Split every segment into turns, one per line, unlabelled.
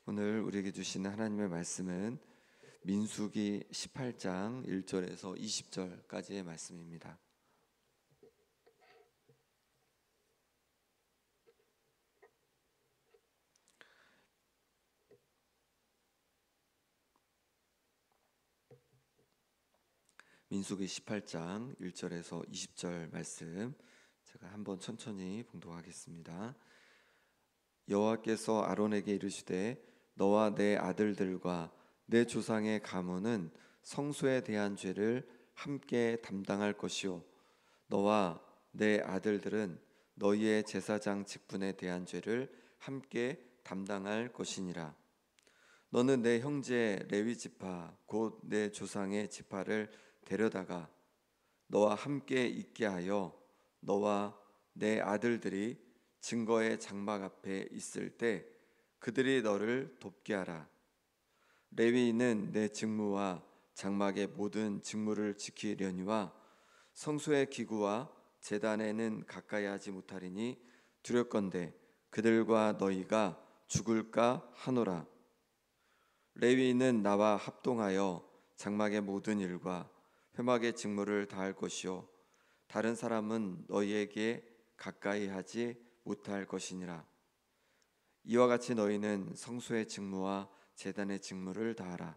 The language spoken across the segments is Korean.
오늘 우리에게 주시는 하나님의 말씀은 민수기 18장 1절에서 20절까지의 말씀입니다. 민수기 18장 1절에서 20절 말씀 제가 한번 천천히 봉독하겠습니다. 여호와께서 아론에게 이르시되 너와 내 아들들과 내 조상의 가문은 성소에 대한 죄를 함께 담당할 것이요 너와 내 아들들은 너희의 제사장 직분에 대한 죄를 함께 담당할 것이니라. 너는 내 형제 레위 지파 곧 내 조상의 지파를 데려다가 너와 함께 있게 하여 너와 내 아들들이 증거의 장막 앞에 있을 때 그들이 너를 돕게 하라. 레위인은 내 직무와 장막의 모든 직무를 지키려니와 성소의 기구와 제단에는 가까이 하지 못하리니 두렵건대 그들과 너희가 죽을까 하노라. 레위인은 나와 합동하여 장막의 모든 일과 회막의 직무를 다할 것이요 다른 사람은 너희에게 가까이 하지 못할 것이니라. 이와 같이 너희는 성소의 직무와 제단의 직무를 다하라.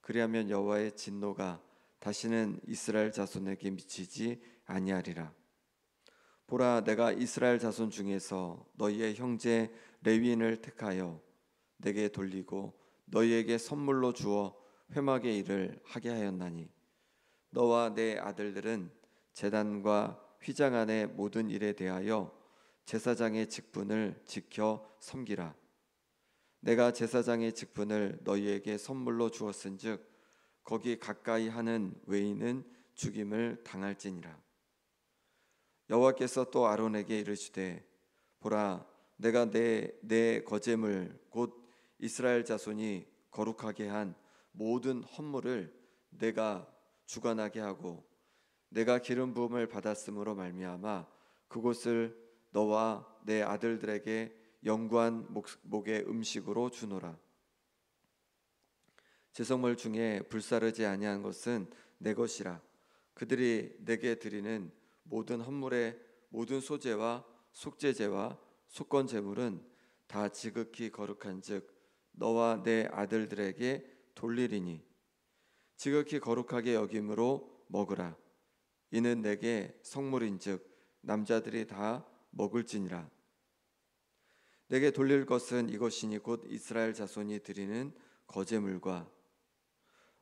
그리하면 여호와의 진노가 다시는 이스라엘 자손에게 미치지 아니하리라. 보라, 내가 이스라엘 자손 중에서 너희의 형제 레위인을 택하여 내게 돌리고 너희에게 선물로 주어 회막의 일을 하게 하였나니 너와 내 아들들은 제단과 휘장 안의 모든 일에 대하여 제사장의 직분을 지켜 섬기라. 내가 제사장의 직분을 너희에게 선물로 주었은즉 거기 가까이 하는 외인은 죽임을 당할지니라. 여호와께서 또 아론에게 이르시되 보라, 내가 내 거제물 곧 이스라엘 자손이 거룩하게 한 모든 헌물을 내가 주관하게 하고 내가 기름 부음을 받았으므로 말미암아 그곳을 너와 내 아들들에게 영구한 목의 음식으로 주노라. 제성물 중에 불사르지 아니한 것은 내 것이라. 그들이 내게 드리는 모든 헌물의 모든 소제와 속제제와 속건 제물은 다 지극히 거룩한즉 너와 내 아들들에게 돌리리니 지극히 거룩하게 여김으로 먹으라. 이는 내게 성물인즉 남자들이 다 먹을지니라. 내게 돌릴 것은 이것이니 곧 이스라엘 자손이 드리는 거제물과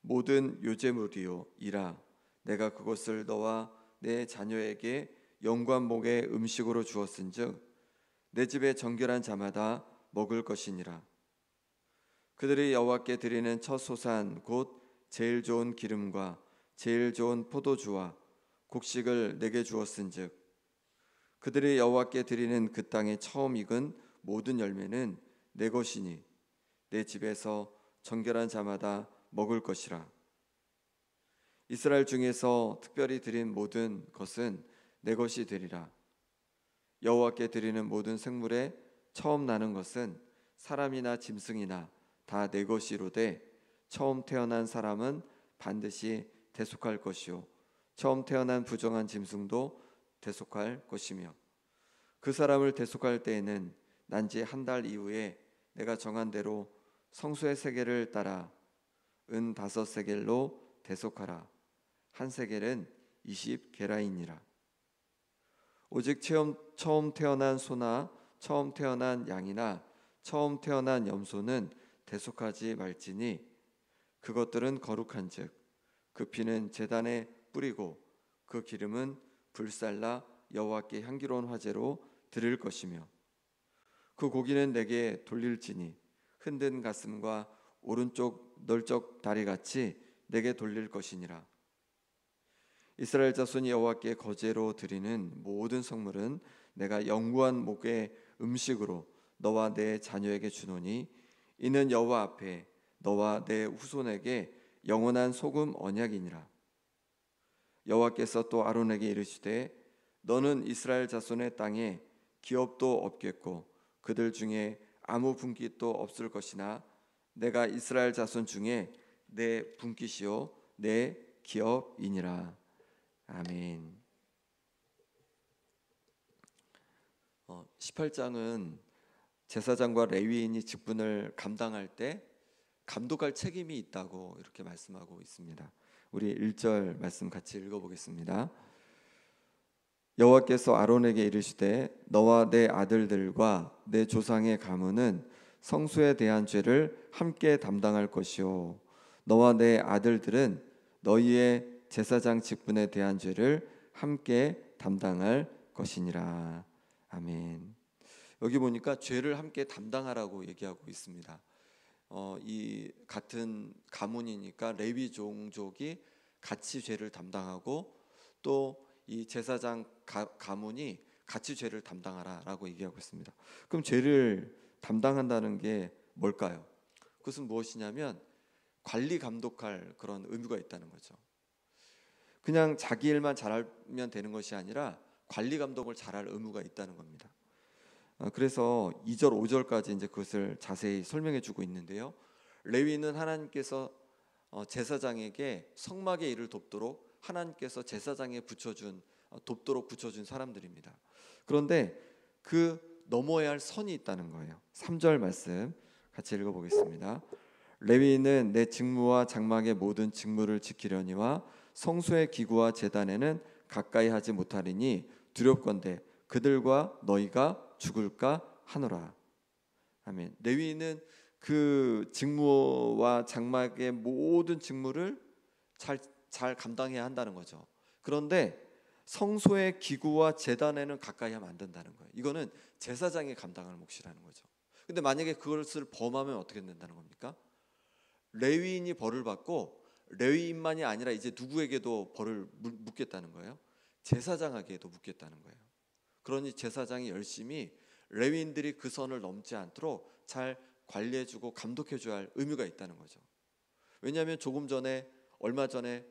모든 요제물이요 이라. 내가 그것을 너와 내 자녀에게 영구한 목의 음식으로 주었은즉 내 집에 정결한 자마다 먹을 것이니라. 그들이 여호와께 드리는 첫 소산 곧 제일 좋은 기름과 제일 좋은 포도주와 곡식을 내게 주었은즉 그들이 여호와께 드리는 그 땅에 처음 익은 모든 열매는 내 것이니 내 집에서 정결한 자마다 먹을 것이라. 이스라엘 중에서 특별히 드린 모든 것은 내 것이 되리라. 여호와께 드리는 모든 생물에 처음 나는 것은 사람이나 짐승이나 다 내 것이로되 처음 태어난 사람은 반드시 대속할 것이요 처음 태어난 부정한 짐승도 대속할 것이며 그 사람을 대속할 때에는 난지 한 달 이후에 내가 정한 대로 성소의 세겔을 따라 은 5세겔로 대속하라. 한 세겔은 20게라이니라. 오직 처음 태어난 소나 처음 태어난 양이나 처음 태어난 염소는 대속하지 말지니 그것들은 거룩한즉 그 피는 제단에 뿌리고 그 기름은 불살라 여호와께 향기로운 화제로 드릴 것이며 그 고기는 내게 돌릴지니 흔든 가슴과 오른쪽 널쩍 다리같이 내게 돌릴 것이니라. 이스라엘 자손이 여호와께 거제로 드리는 모든 성물은 내가 영구한 목의 음식으로 너와 내 자녀에게 주노니 이는 여호와 앞에 너와 내 후손에게 영원한 소금 언약이니라. 여호와께서 또 아론에게 이르시되 너는 이스라엘 자손의 땅에 기업도 없겠고 그들 중에 아무 분깃도 없을 것이나 내가 이스라엘 자손 중에 내 분깃이요 내 기업이니라. 아멘. 18장은 제사장과 레위인이 직분을 감당할 때 감독할 책임이 있다고 이렇게 말씀하고 있습니다. 우리 1절 말씀 같이 읽어보겠습니다. 여호와께서 아론에게 이르시되 너와 내 아들들과 내 조상의 가문은 성소에 대한 죄를 함께 담당할 것이요 너와 내 아들들은 너희의 제사장 직분에 대한 죄를 함께 담당할 것이니라. 아멘. 여기 보니까 죄를 함께 담당하라고 얘기하고 있습니다. 이 같은 가문이니까 레위 종족이 같이 죄를 담당하고 또 이 제사장 가문이 같이 죄를 담당하라라고 얘기하고 있습니다. 그럼 죄를 담당한다는 게 뭘까요? 그것은 무엇이냐면 관리 감독할 그런 의무가 있다는 거죠. 그냥 자기 일만 잘하면 되는 것이 아니라 관리 감독을 잘할 의무가 있다는 겁니다. 그래서 2절 5절까지 이제 그것을 자세히 설명해 주고 있는데요. 레위는 하나님께서 제사장에게 성막의 일을 돕도록 하나님께서 제사장에 돕도록 붙여준 사람들입니다. 그런데 그 넘어야 할 선이 있다는 거예요. 3절 말씀 같이 읽어보겠습니다. 레위인은 내 직무와 장막의 모든 직무를 지키려니와 성소의 기구와 제단에는 가까이 하지 못하리니 두렵건대 그들과 너희가 죽을까 하노라. 아멘. 레위인은 그 직무와 장막의 모든 직무를 잘 감당해야 한다는 거죠. 그런데 성소의 기구와 제단에는 가까이 하면 안 된다는 거예요. 이거는 제사장이 감당할 몫이라는 거죠. 근데 만약에 그것을 범하면 어떻게 된다는 겁니까? 레위인이 벌을 받고 레위인만이 아니라 이제 누구에게도 벌을 묻겠다는 거예요. 제사장에게도 묻겠다는 거예요. 그러니 제사장이 열심히 레위인들이 그 선을 넘지 않도록 잘 관리해주고 감독해줘야 할 의무가 있다는 거죠. 왜냐하면 얼마 전에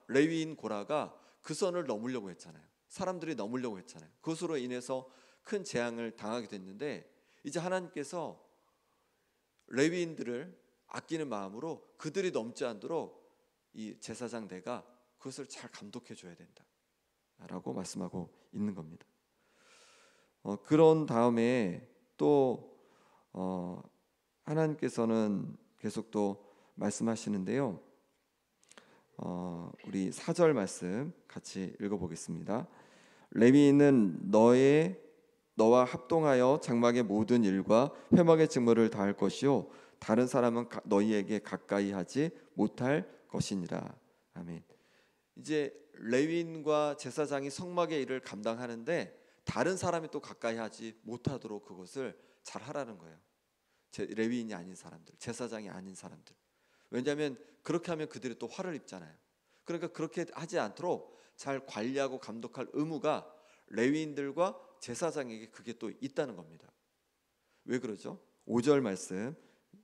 레위인 고라가 그 선을 넘으려고 했잖아요. 사람들이 넘으려고 했잖아요. 그것으로 인해서 큰 재앙을 당하게 됐는데 이제 하나님께서 레위인들을 아끼는 마음으로 그들이 넘지 않도록 이 제사장 내가 그것을 잘 감독해줘야 된다라고 말씀하고 있는 겁니다. 그런 다음에 또 하나님께서는 계속 또 말씀하시는데요. 우리 4절 말씀 같이 읽어보겠습니다. 레위인은 너와 합동하여 장막의 모든 일과 회막의 직무를 다할 것이요 다른 사람은 너희에게 가까이 하지 못할 것이니라. 아멘. 이제 레위인과 제사장이 성막의 일을 감당하는데 다른 사람이 또 가까이 하지 못하도록 그것을 잘 하라는 거예요. 레위인이 아닌 사람들, 제사장이 아닌 사람들. 왜냐하면 그렇게 하면 그들이 또 화를 입잖아요. 그러니까 그렇게 하지 않도록 잘 관리하고 감독할 의무가 레위인들과 제사장에게 그게 또 있다는 겁니다. 왜 그러죠? 5절 말씀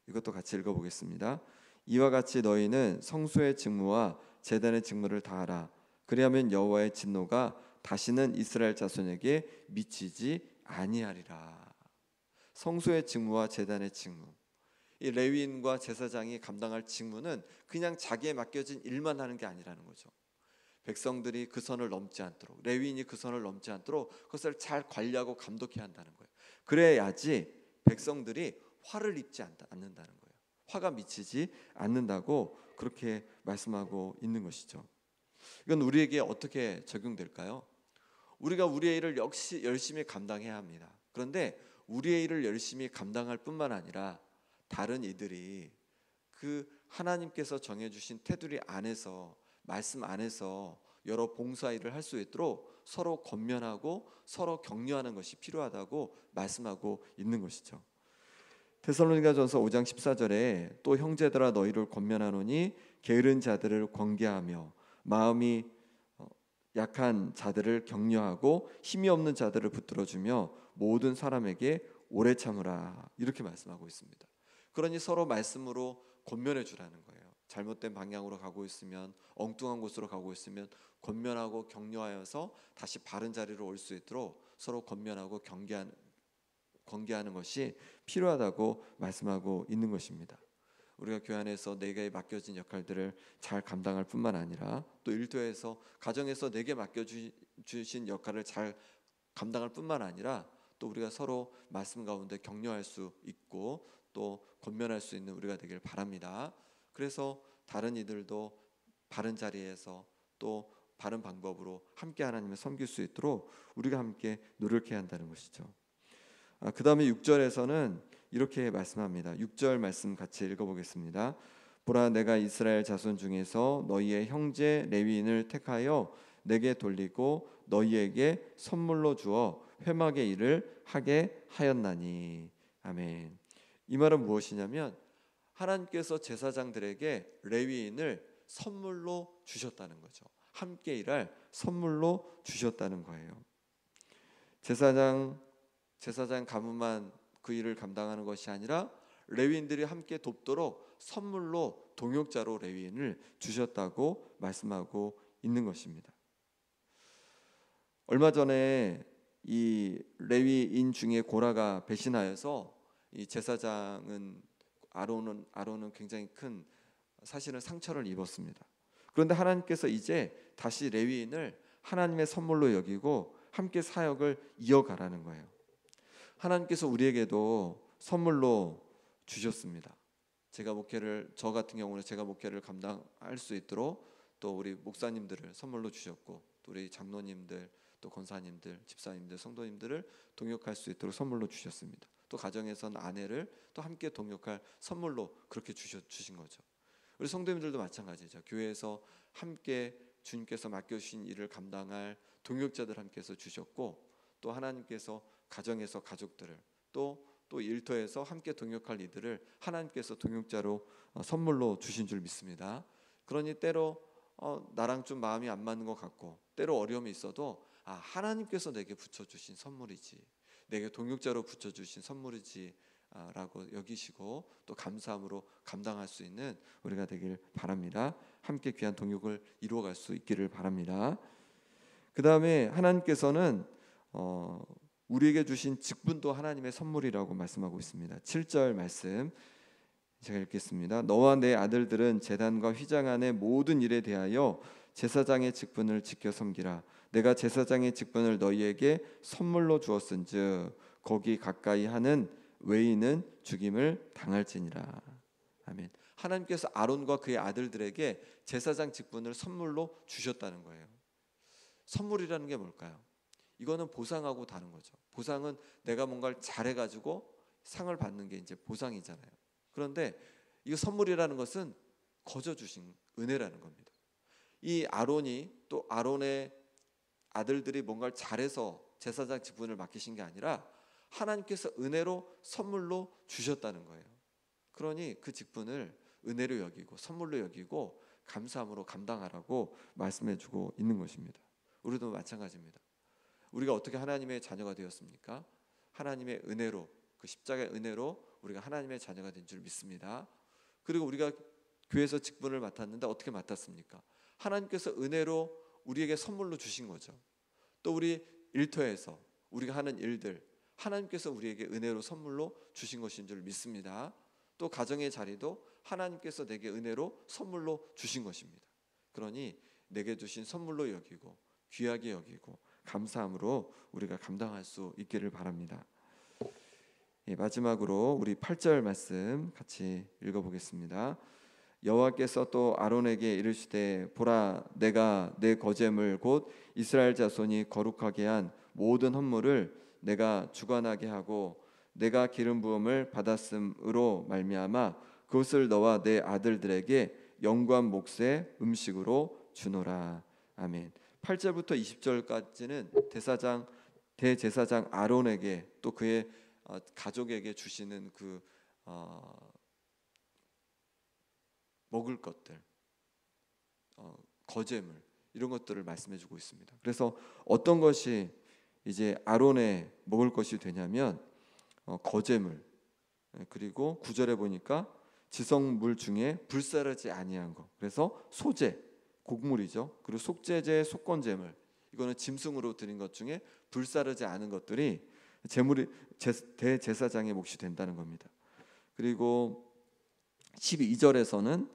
이것도 같이 읽어보겠습니다. 이와 같이 너희는 성소의 직무와 제단의 직무를 다하라. 그리하면 여호와의 진노가 다시는 이스라엘 자손에게 미치지 아니하리라. 성소의 직무와 제단의 직무, 이 레위인과 제사장이 감당할 직무는 그냥 자기에 맡겨진 일만 하는 게 아니라는 거죠. 백성들이 그 선을 넘지 않도록, 레위인이 그 선을 넘지 않도록 그것을 잘 관리하고 감독해야 한다는 거예요. 그래야지 백성들이 화를 입지 않는다는 거예요. 화가 미치지 않는다고 그렇게 말씀하고 있는 것이죠. 이건 우리에게 어떻게 적용될까요? 우리가 우리의 일을 역시 열심히 감당해야 합니다. 그런데 우리의 일을 열심히 감당할 뿐만 아니라 다른 이들이 그 하나님께서 정해주신 테두리 안에서, 말씀 안에서 여러 봉사 일을 할 수 있도록 서로 권면하고 서로 격려하는 것이 필요하다고 말씀하고 있는 것이죠. 데살로니가전서 5장 14절에 또 형제들아 너희를 권면하노니 게으른 자들을 권계하며 마음이 약한 자들을 격려하고 힘이 없는 자들을 붙들어주며 모든 사람에게 오래 참으라, 이렇게 말씀하고 있습니다. 그러니 서로 말씀으로 권면해 주라는 거예요. 잘못된 방향으로 가고 있으면, 엉뚱한 곳으로 가고 있으면 권면하고 격려하여서 다시 바른 자리로 올 수 있도록 서로 권면하고 관계하는 것이 필요하다고 말씀하고 있는 것입니다. 우리가 교회 안에서 내게 맡겨진 역할들을 잘 감당할 뿐만 아니라 또 일터에서 가정에서 내게 맡겨주신 역할을 잘 감당할 뿐만 아니라 또 우리가 서로 말씀 가운데 격려할 수 있고 또 권면할 수 있는 우리가 되길 바랍니다. 그래서 다른 이들도 바른 자리에서 또 바른 방법으로 함께 하나님을 섬길 수 있도록 우리가 함께 노력해야 한다는 것이죠. 그 다음에 6절에서는 이렇게 말씀합니다. 6절 말씀 같이 읽어보겠습니다. 보라, 내가 이스라엘 자손 중에서 너희의 형제 레위인을 택하여 내게 돌리고 너희에게 선물로 주어 회막의 일을 하게 하였나니. 아멘. 이 말은 무엇이냐면 하나님께서 제사장들에게 레위인을 선물로 주셨다는 거죠. 함께 일할 선물로 주셨다는 거예요. 제사장 가문만 그 일을 감당하는 것이 아니라 레위인들이 함께 돕도록 선물로 동역자로 레위인을 주셨다고 말씀하고 있는 것입니다. 얼마 전에 이 레위인 중에 고라가 배신하여서 이 제사장은 아론은 굉장히 큰 사실은 상처를 입었습니다. 그런데 하나님께서 이제 다시 레위인을 하나님의 선물로 여기고 함께 사역을 이어가라는 거예요. 하나님께서 우리에게도 선물로 주셨습니다. 저 같은 경우는 제가 목회를 감당할 수 있도록 또 우리 목사님들을 선물로 주셨고 또 우리 장로님들 또 권사님들, 집사님들, 성도님들을 동역할 수 있도록 선물로 주셨습니다. 또 가정에서는 아내를 또 함께 동역할 선물로 그렇게 주신 거죠. 우리 성도님들도 마찬가지죠. 교회에서 함께 주님께서 맡겨주신 일을 감당할 동역자들 함께해서 주셨고 또 하나님께서 가정에서 가족들을 또 일터에서 함께 동역할 이들을 하나님께서 동역자로 선물로 주신 줄 믿습니다. 그러니 때로 나랑 좀 마음이 안 맞는 것 같고 때로 어려움이 있어도 하나님께서 내게 붙여주신 선물이지, 내게 동역자로 붙여주신 선물이지 라고 여기시고 또 감사함으로 감당할 수 있는 우리가 되길 바랍니다. 함께 귀한 동역을 이루어갈 수 있기를 바랍니다. 그 다음에 하나님께서는 우리에게 주신 직분도 하나님의 선물이라고 말씀하고 있습니다. 7절 말씀 제가 읽겠습니다. 너와 내 아들들은 제단과 휘장 안의 모든 일에 대하여 제사장의 직분을 지켜 섬기라. 내가 제사장의 직분을 너희에게 선물로 주었은즉 거기 가까이 하는 외인은 죽임을 당할지니라. 아멘. 하나님께서 아론과 그의 아들들에게 제사장 직분을 선물로 주셨다는 거예요. 선물이라는 게 뭘까요? 이거는 보상하고 다른 거죠. 보상은 내가 뭔가를 잘해가지고 상을 받는 게 이제 보상이잖아요. 그런데 이 선물이라는 것은 거저 주신 은혜라는 겁니다. 이 아론이 또 아론의 아들들이 뭔가를 잘해서 제사장 직분을 맡기신 게 아니라 하나님께서 은혜로 선물로 주셨다는 거예요. 그러니 그 직분을 은혜로 여기고 선물로 여기고 감사함으로 감당하라고 말씀해주고 있는 것입니다. 우리도 마찬가지입니다. 우리가 어떻게 하나님의 자녀가 되었습니까? 하나님의 은혜로, 그 십자가의 은혜로 우리가 하나님의 자녀가 된 줄 믿습니다. 그리고 우리가 교회에서 직분을 맡았는데 어떻게 맡았습니까? 하나님께서 은혜로 우리에게 선물로 주신 거죠. 또 우리 일터에서 우리가 하는 일들 하나님께서 우리에게 은혜로 선물로 주신 것인 줄 믿습니다. 또 가정의 자리도 하나님께서 내게 은혜로 선물로 주신 것입니다. 그러니 내게 주신 선물로 여기고 귀하게 여기고 감사함으로 우리가 감당할 수 있기를 바랍니다. 마지막으로 우리 8절 말씀 같이 읽어보겠습니다. 여호와께서 또 아론에게 이르시되 보라, 내가 내 거제물 곧 이스라엘 자손이 거룩하게 한 모든 헌물을 내가 주관하게 하고 내가 기름 부음을 받았음으로 말미암아 그것을 너와 내 아들들에게 영구한 몫의 음식으로 주노라. 아멘. 8절부터 20절까지는 대제사장 아론에게 또 그의 가족에게 주시는 그 먹을 것들, 거제물 이런 것들을 말씀해주고 있습니다. 그래서 어떤 것이 이제 아론의 먹을 것이 되냐면 거제물, 그리고 9절에 보니까 지성물 중에 불사르지 아니한 것, 그래서 소제, 곡물이죠. 그리고 속죄제, 속건제물, 이거는 짐승으로 드린 것 중에 불사르지 않은 것들이 재물이 대제사장의 몫이 된다는 겁니다. 그리고 12절에서는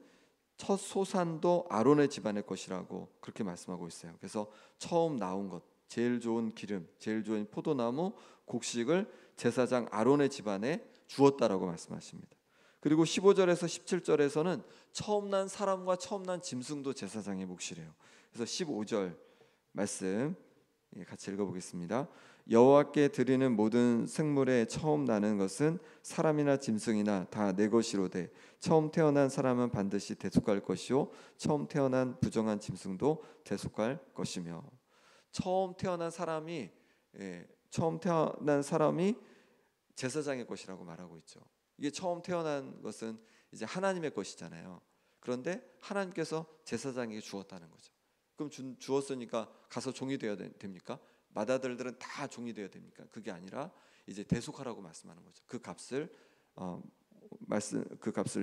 첫 소산도 아론의 집안의 것이라고 그렇게 말씀하고 있어요. 그래서 처음 나온 것, 제일 좋은 기름, 제일 좋은 포도나무, 곡식을 제사장 아론의 집안에 주었다라고 말씀하십니다. 그리고 15절에서 17절에서는 처음 난 사람과 처음 난 짐승도 제사장의 몫이래요. 그래서 15절 말씀 같이 읽어보겠습니다. 여호와께 드리는 모든 생물에 처음 나는 것은 사람이나 짐승이나 다 내 것이로되 처음 태어난 사람은 반드시 대속할 것이요 처음 태어난 부정한 짐승도 대속할 것이며, 처음 태어난 사람이 제사장의 것이라고 말하고 있죠. 이게 처음 태어난 것은 이제 하나님의 것이잖아요. 그런데 하나님께서 제사장에게 주었다는 거죠. 그럼 주었으니까 가서 종이 되어야 됩니까? 맏아들들은 다 종이 되어야 됩니까? 그게 아니라 이제 대속하라고 말씀하는 거죠. 그 값을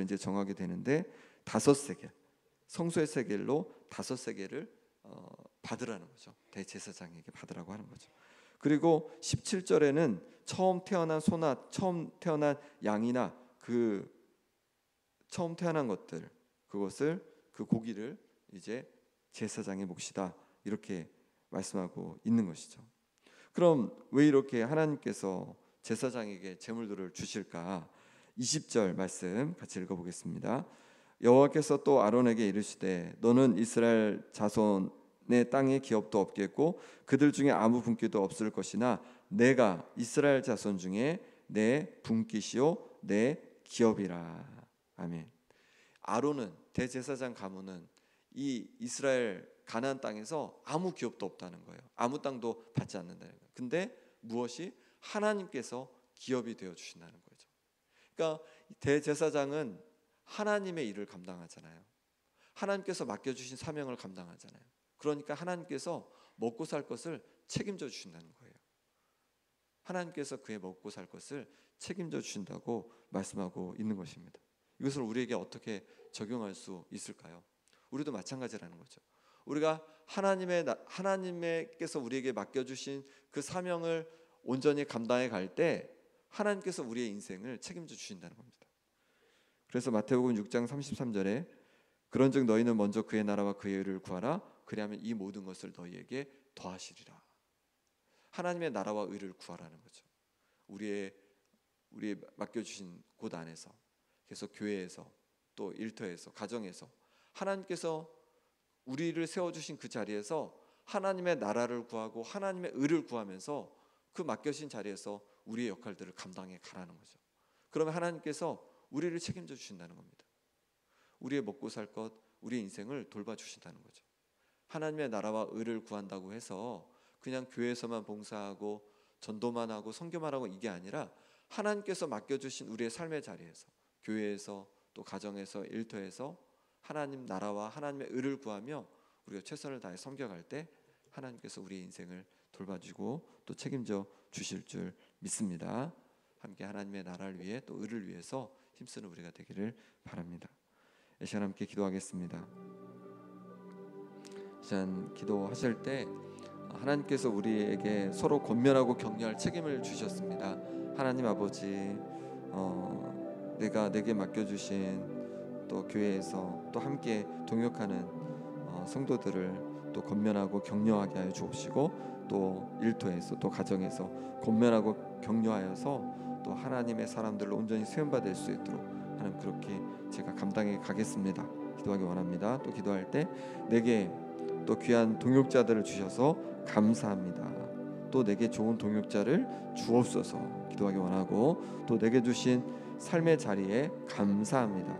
이제 정하게 되는데 5세겔, 성소의 세겔로 5세겔을 받으라는 거죠. 대제사장에게 받으라고 하는 거죠. 그리고 17절에는 처음 태어난 소나 처음 태어난 양이나 그 처음 태어난 것들, 그것을 그 고기를 이제 제사장의 몫이다 이렇게 말씀하고 있는 것이죠. 그럼 왜 이렇게 하나님께서 제사장에게 제물들을 주실까? 20절 말씀 같이 읽어보겠습니다. 여호와께서 또 아론에게 이르시되 너는 이스라엘 자손의 땅에 기업도 없겠고 그들 중에 아무 분깃도 없을 것이나 내가 이스라엘 자손 중에 내 분깃이요 내 기업이라. 아멘. 아론은, 대제사장 가문은 이 이스라엘 가나안 땅에서 아무 기업도 없다는 거예요. 아무 땅도 받지 않는다는 거예요. 근데 무엇이? 하나님께서 기업이 되어 주신다는 거죠. 그러니까 대제사장은 하나님의 일을 감당하잖아요. 하나님께서 맡겨주신 사명을 감당하잖아요. 그러니까 하나님께서 먹고 살 것을 책임져 주신다는 거예요. 하나님께서 그의 먹고 살 것을 책임져 주신다고 말씀하고 있는 것입니다. 이것을 우리에게 어떻게 적용할 수 있을까요? 우리도 마찬가지라는 거죠. 우리가 하나님께서 우리에게 맡겨주신 그 사명을 온전히 감당해 갈 때 하나님께서 우리의 인생을 책임져 주신다는 겁니다. 그래서 마태복음 6장 33절에 그런즉 너희는 먼저 그의 나라와 그의 의를 구하라. 그리하면 이 모든 것을 너희에게 더하시리라. 하나님의 나라와 의를 구하라는 거죠. 우리의 맡겨주신 곳 안에서, 그래서 교회에서, 또 일터에서, 가정에서 하나님께서 우리를 세워주신 그 자리에서 하나님의 나라를 구하고 하나님의 의를 구하면서 그 맡겨진 자리에서 우리의 역할들을 감당해 가라는 거죠. 그러면 하나님께서 우리를 책임져 주신다는 겁니다. 우리의 먹고 살 것, 우리의 인생을 돌봐주신다는 거죠. 하나님의 나라와 의를 구한다고 해서 그냥 교회에서만 봉사하고 전도만 하고 선교만 하고 이게 아니라 하나님께서 맡겨주신 우리의 삶의 자리에서, 교회에서, 또 가정에서, 일터에서 하나님 나라와 하나님의 의를 구하며 우리가 최선을 다해 섬겨갈 때 하나님께서 우리의 인생을 돌봐주고 또 책임져 주실 줄 믿습니다. 함께 하나님의 나라를 위해 또 의를 위해서 힘쓰는 우리가 되기를 바랍니다. 이 시간 함께 기도하겠습니다. 이 시간 기도하실 때 하나님께서 우리에게 서로 권면하고 격려할 책임을 주셨습니다. 하나님 아버지, 내게 맡겨주신 또 교회에서 또 함께 동역하는 성도들을 또 권면하고 격려하게 하여 주옵시고, 또 일터에서 또 가정에서 권면하고 격려하여서 또 하나님의 사람들로 온전히 세움받을 수 있도록 하나님 그렇게 제가 감당해 가겠습니다. 기도하기 원합니다. 또 기도할 때 내게 또 귀한 동역자들을 주셔서 감사합니다. 또 내게 좋은 동역자를 주옵소서 기도하기 원하고, 또 내게 주신 삶의 자리에 감사합니다.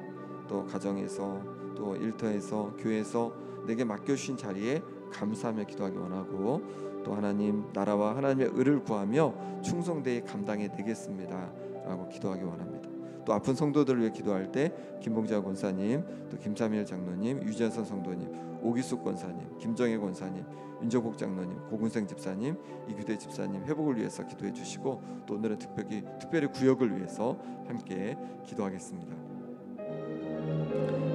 또 가정에서 또 일터에서 교회에서 내게 맡겨주신 자리에 감사하며 기도하기 원하고, 또 하나님 나라와 하나님의 의를 구하며 충성되이 감당해 내겠습니다 라고 기도하기 원합니다. 또 아픈 성도들을 위해 기도할 때 김봉자 권사님, 또 김삼일 장로님, 유재선 성도님, 오기숙 권사님, 김정혜 권사님, 윤정복 장로님, 고군생 집사님, 이규대 집사님 회복을 위해서 기도해 주시고, 또 오늘은 특별히 구역을 위해서 함께 기도하겠습니다.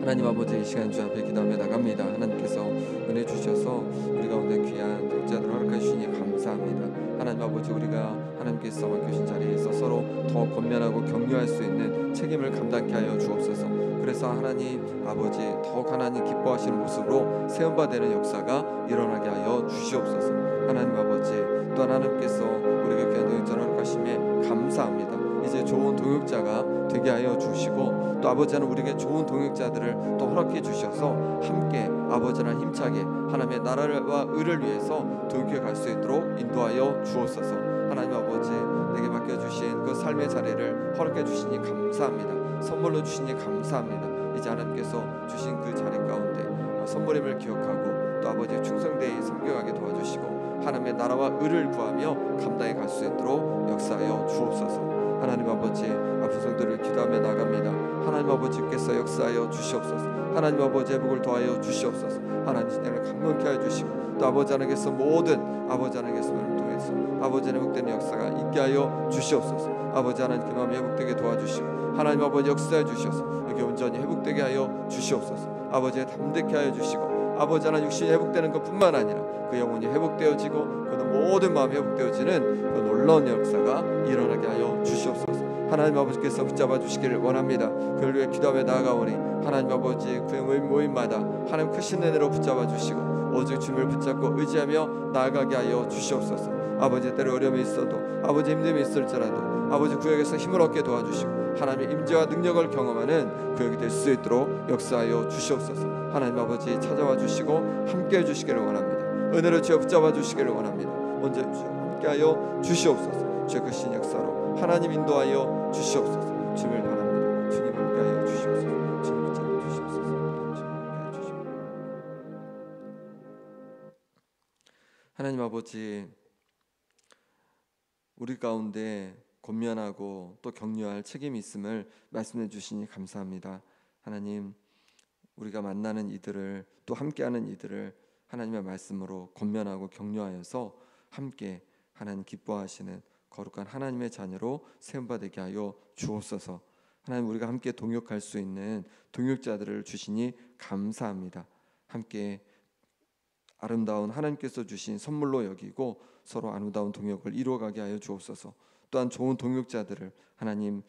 하나님 아버지, 이 시간 주 앞에 기도하며 나갑니다. 하나님께서 은혜 주셔서 우리 가운데 귀한 독자들 허락해 주시니 감사합니다. 하나님 아버지, 우리가 하나님께서 맡겨주신 자리에서 서로 더 권면하고 격려할 수 있는 책임을 감당케 하여 주옵소서. 그래서 하나님 아버지 더욱 하나님 기뻐하시는 모습으로 세움받는 역사가 일어나게 하여 주시옵소서. 하나님 아버지 또 하나님께서 우리에게 귀한 동역자를 허락하심에 감사합니다. 이제 좋은 동역자가 되게 하여 주시고 또 아버지는 우리에게 좋은 동역자들을 또 허락해 주셔서 함께 아버지랑 힘차게 하나님의 나라와 의를 위해서 동역해 갈 수 있도록 인도하여 주옵소서. 하나님 아버지 내게 맡겨주신 그 삶의 자리를 허락해 주시니 감사합니다. 선물로 주시니 감사합니다. 이제 하나님께서 주신 그 자리 가운데 선물임을 기억하고 또 아버지의 충성되이 섬겨가게 도와주시고 하나님의 나라와 의를 구하며 감당해 갈 수 있도록 역사하여 주옵소서. 하나님 아버지 아픈 성도를 기도하며 나갑니다. 하나님 아버지께서 역사하여 주시옵소서. 하나님 아버지 회복을 도하여 주시옵소서. 하나님 신앙을 강건케 하여 주시고 또 아버지 하나님께서 모든 아버지 하나님께서를 통해서 아버지 회복되는 역사가 있게 하여 주시옵소서. 아버지 하나님 그 마음이 회복되게 도와주시고 하나님 아버지 역사해 주셔서 여기 온전히 회복되게 하여 주시옵소서. 아버지의 담대케 하여 주시고 아버지 하나님 육신이 회복되는 것뿐만 아니라 그 영혼이 회복되어지고 그 모든 마음이 회복되어지는 그 놀라운 역사가 일어나게 하여 주시옵소서. 하나님 아버지께서 붙잡아 주시기를 원합니다. 그를 위해 기도하며 나아가오니 하나님 아버지 그 모임마다 하나님 크신 은혜로 붙잡아 주시고 오직 주님을 붙잡고 의지하며 나아가게 하여 주시옵소서. 아버지 때로 어려움이 있어도 아버지 힘듦이 있을지라도 아버지 구역에서 힘을 얻게 도와주시고 하나님의 임재와 능력을 경험하는 구역이 될 수 있도록 역사하여 주시옵소서. 하나님 아버지 찾아와 주시고 함께해 주시기를 원합니다. 은혜로 주여 붙잡아 주시기를 원합니다. 언제 함께하여 주시옵소서. 주의 크신 역사로 하나님 인도하여 주시옵소서. 주님을 바랍니다. 주님 함께하여 주시옵소서. 주님 붙잡아 주시옵소서. 주님 함께하여 주시옵소서. 하나님 아버지 우리 가운데 권면하고 또 격려할 책임이 있음을 말씀해 주시니 감사합니다. 하나님 우리가 만나는 이들을 또 함께하는 이들을 하나님의 말씀으로 권면하고 격려하여서 함께 하나님 기뻐하시는 거룩한 하나님의 자녀로 세움받게 하여 주옵소서. 하나님 우리가 함께 동역할 수 있는 동역자들을 주시니 감사합니다. 함께 아름다운 하나님께서 주신 선물로 여기고 서로 아름다운 동역을 이루어가게 하여 주옵소서. 또한 좋은 동역자들을 하나님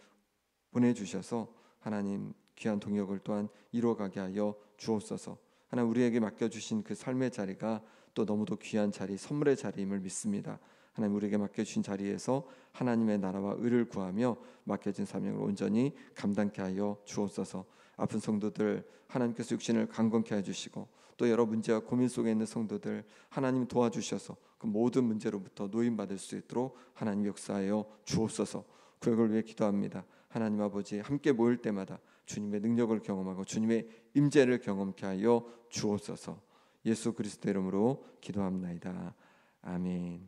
보내주셔서 하나님 귀한 동역을 또한 이루어가게 하여 주옵소서. 하나님 우리에게 맡겨주신 그 삶의 자리가 또 너무도 귀한 자리, 선물의 자리임을 믿습니다. 하나님 우리에게 맡겨주신 자리에서 하나님의 나라와 의를 구하며 맡겨진 사명을 온전히 감당케 하여 주옵소서. 아픈 성도들 하나님께서 육신을 강건케 해주시고 또 여러 문제와 고민 속에 있는 성도들 하나님 도와주셔서 그 모든 문제로부터 노인받을 수 있도록 하나님 역사하여 주옵소서. 그걸 위해 기도합니다. 하나님 아버지 함께 모일 때마다 주님의 능력을 경험하고 주님의 임재를 경험케 하여 주옵소서. 예수 그리스도 이름으로 기도합나이다. 아멘.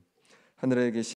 하늘에 계신